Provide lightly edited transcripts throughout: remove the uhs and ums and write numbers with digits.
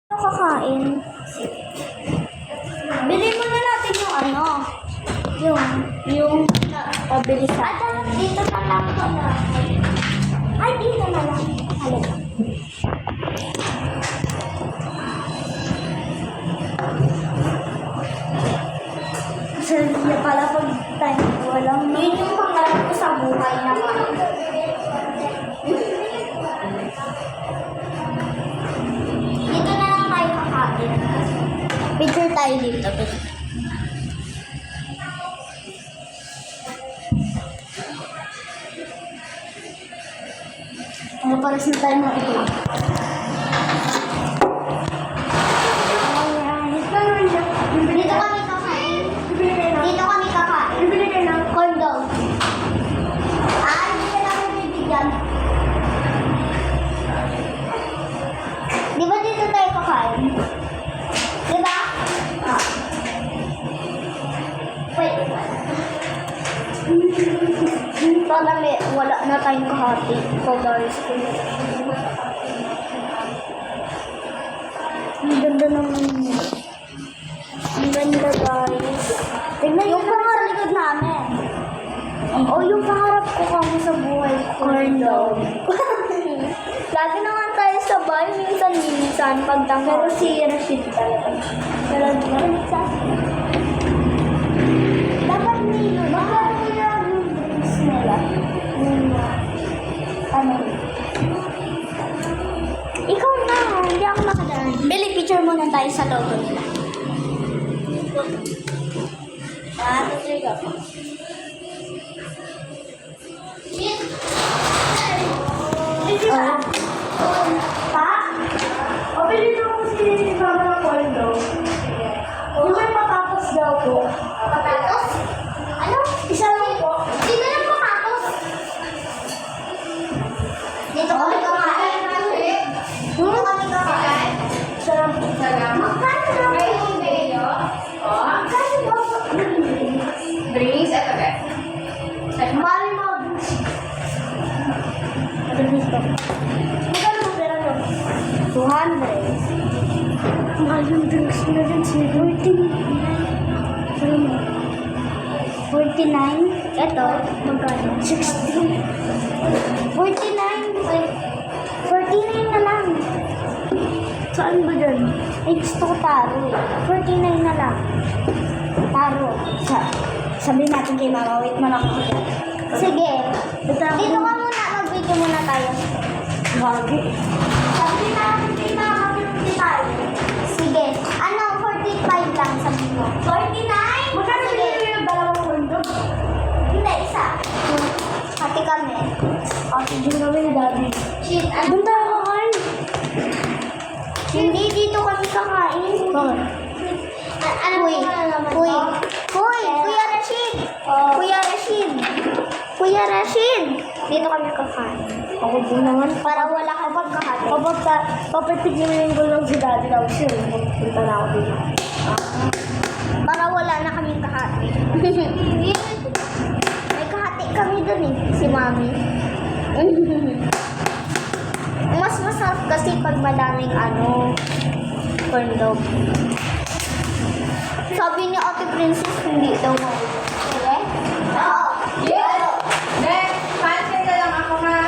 kakain. Bili muna natin yung ano. Yung pabili sa atin. Dito na lang pala. Ay, dito na lang. Halika. Sarili niya pala pag tayo walang. Yun yung pangarap ko sa buhay naman. Dito na lang tayo kakain. Picture tayo dito. Ano para sa tayo na ito? Dito kami kakain. Dito kami kakain. Bibili kayo ng corn dog. Hindi ka namin bibigyan. Di ba dito tayo kakain? Di ba? Wait. Para wala na tayong kahati. Pagaris ko. Ang ganda naman yun. Ang ganda guys. Tignan yung sa likod namin. Yung pangarap ko kami sa buhay. Corn dog. Lagi naman tayo sa bahay. Minsan pagtanga. Pero si Rashid talaga. Pero minsan. Dapat nilo. Dapat nila yung drinks nila. Ano? Ikaw na. Hindi ako makadaan. Bili picture muna tayo sa logo nila. 1, 2, 3, go. Pa? Pabili daw ko si Mama ng corn dog. Yung may patatas daw po. Patatas? Ano? Isa lang po. Sino yung patatas? Dito kami kakain. Dito kami kakain. Sarap. Magkano daw po? Magkano daw po? Drinks, eto ba? Mali mo. Ano dito? Magkano mo pera daw? 200. Mahal yung drinks na dyan. 49. Ito, magkano? 16. 49. 49 na lang. Saan ba dyan? Ay, gusto ko taro eh. 49 na lang. Taro. Sabihin natin kay Mama, wait mo lang ako dyan. Sige. Dito ka muna. Mag-video muna tayo. Gagi. Sabihin natin kay Mama, mag-video tayo. Sige. Ano, 45 lang sabihin mo. 49? Magkano sige yung dalawang mundo? Hindi, isa. Hati kami. Hati din kami ni Daddy. Shit, ano? Doon tayo kakain. Hindi, dito kami kakain. Bakit? Kuya Rashid! Kuya Rashid! Dito kami kakain. Ako din naman. Para wala ka pagkakati. Kapag papitigilin ko lang si Daddy daw siya, punta na ako din. Para wala na kaming kahati. May kahati kami dun eh, si Mami. Mas masarap kasi pag madaming corn dog. Sabi ni Ate Princess, hindi daw maulit. Okay? Oo. Pantay na lang ako na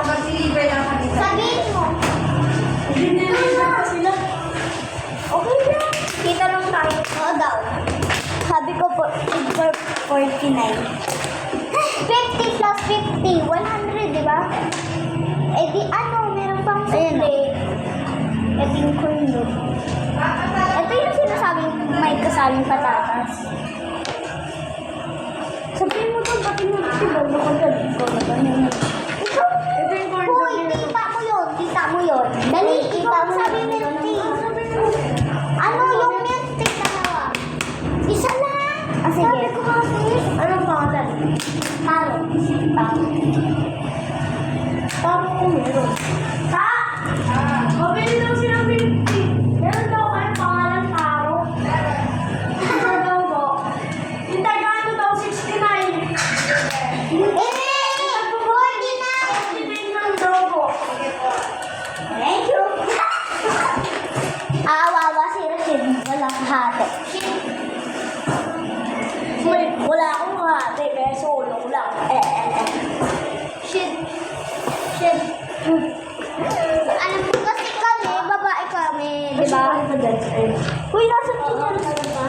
mag-deliver lang kami. Sabihin mo. Hindi na sila. Okay lang. Kita lang tayo. Oo daw. Sabi ko po, 49. 50 plus 50, 100, di ba? Eh di meron pang sukli. Ito yung corn dog. Ito yung sinasabing may kasaming patatas. Sabihin mo doon, pati mo diba? Baka dyan. Ikaw na ba yun? Ikaw? Ito yung corn dog Hoy, nila. tita mo yun. Dali, ikaw sabi milk tea. Ano yung milk tea dalawa? Isa lang. Sige. Sabi ko kasi. Anong pangalan? Taro. Tama ko meron. Mabili daw siya ng 50. Meron daw kayo pangalan tao. Ano daw po? hati. Wala akong hati, pero solo ko lang. Shit. Alam mo kasi kami, babae kami, di ba? Uy, nasa tingin ba?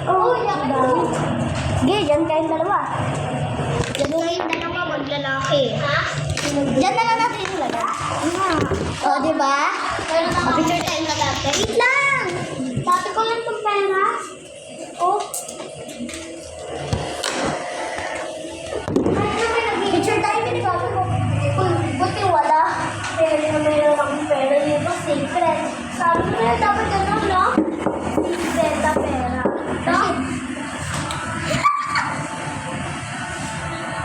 Oo, diba? Sige, dyan kayong dalawa. Dyan kayong dalawa, wag lalaki. Ha? Dyan na lang natin yung laga. O, di ba? Picture tayong lalaki. Wait lang! Dati ko lang itong pera. Oh. Picture tayo, pinipapin ko. Buti wala. Pero mayroon akong pera dito, secret. Sabi ko na dapat ganun, no? Benta pera. No?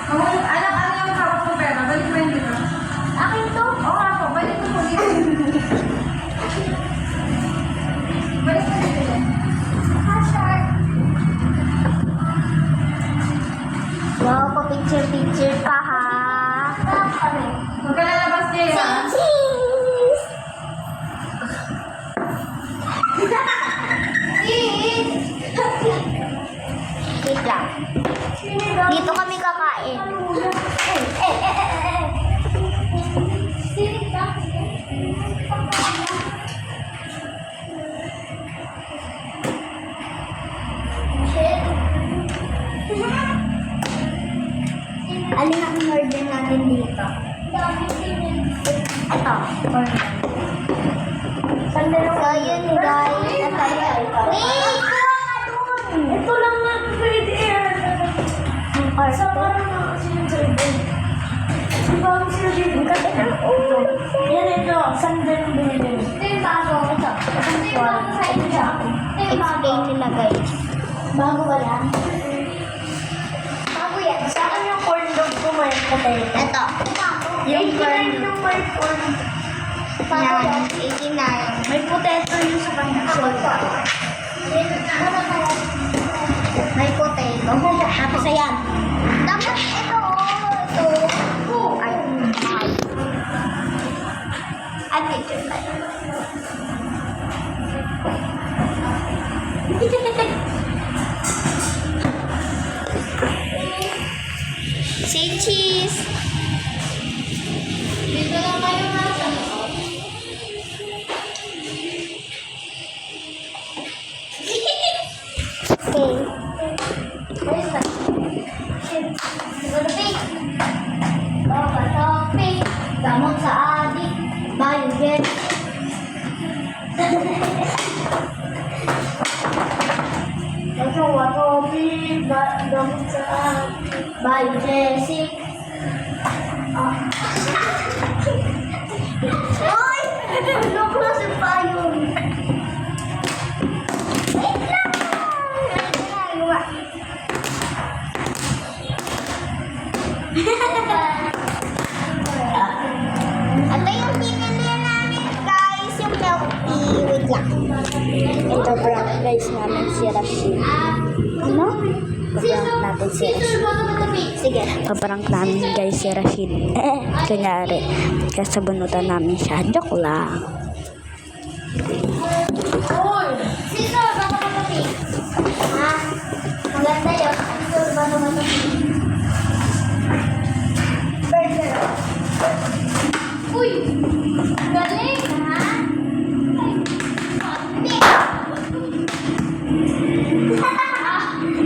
Ano yung hawak mo pera? Balik mo yun dito. Akin to? Oo nga po, balik mo po dito. Balik mo dito. Hashtag. Wow, pa-picture ka, ha? Huwag ka lalabas niya, ha? Cheese! Wait lang. Dito kami kakain. Alin ang order natin dito? Ito. So, yun guys. Wait! Kuha ka dun! Ito lang nga, pwede Ang arte. Sa parang nga kasi yung survey. Di ba ang survey? Ang ganda ng ulo. Yan ito, sandal yung binili. Ito yung bago. Ito. Explain nila guys. Bago ba yan? Bago yan. Sa akin yung corn dog ko may potato. Ito. Yung corn dog may corn. Yan. 89. May potato yung sa kanya. May potato. Tapos ayan. Dapat ito. Ito. Ay. Ay, picture tayo. Say cheese. Dito lang kayo nasa. Okay. Where's that? Topic. Gamot sa adik. Biogen. Ito, watobi, gamot sa Biogesic. Oy! Ano klase pa yun? Wait lang! Ito yung pinili namin guys, yung milk tea. Wait lang. Ito prank guys namin si Rashid. Ano? Prank natin si Rashid. Sige. Prank namin guys si Rashid. Kunyari, kasabunutan namin siya. Joke lang. Sino ba matapik? Ha? Maganda yun. Sino ba matapik? Burger. Uy! Galing, ha?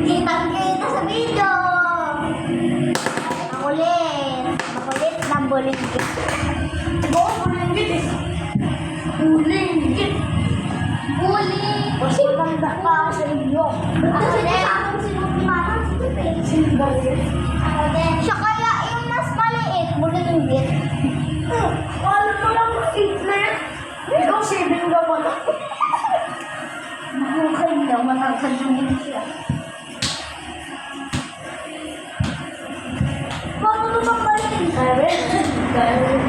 Kitang-kita sa video. Makulit. Makulit ng bulinggit. Bulinggit eh. Bulinggit. Buling. Kasi maganda pa ako sa inyo. Ako din. Sino ba yun? Ako din. Siya kaya yung mas maliit. Bulinggit. Alam mo lang, iklit. Ikaw, 7 ka pa na. Mahukay daw. Matagkadungin siya. Paano naman maliit? Karen.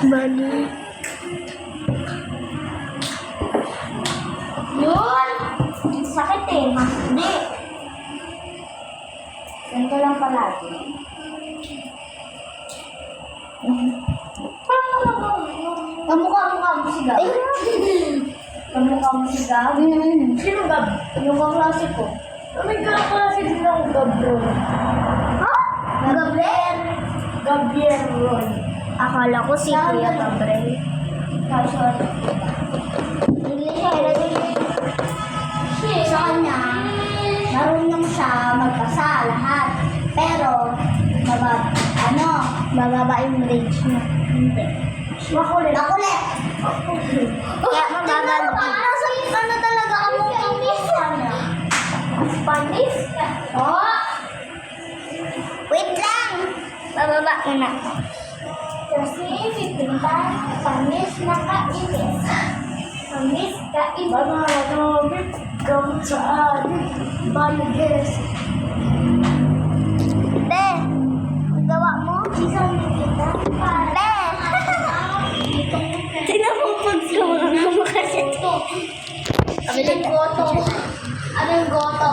Mali. Yun! Sakit eh. Hindi. Ganito lang palagi. Kamukha mo. si Gab. Kamukha mo si Gab. Sino Gab? Yung kaklase ko. May kaklase din ako Gab Ron. Ha? Gabriel? Gabriel Ron. Akala ko si Kuya Gabriel. Sorry. Sa kanya, marunong siya magbasa lahat. Pero, mababa yung grades niya. Hindi. Makulit. Makulit! Kaya mabagal. Parang sa talaga ako kanya. Spanish? Oh! Wait lang! Bababa ko na. Kasi pipinta, panis na kainis. Panis kainis. Mananamit kang sa adik, baliges. Te! Gawa mo? Isang kita. Te! Tingnan mo pag sumunod mo kasi. Anong goto? Anong goto?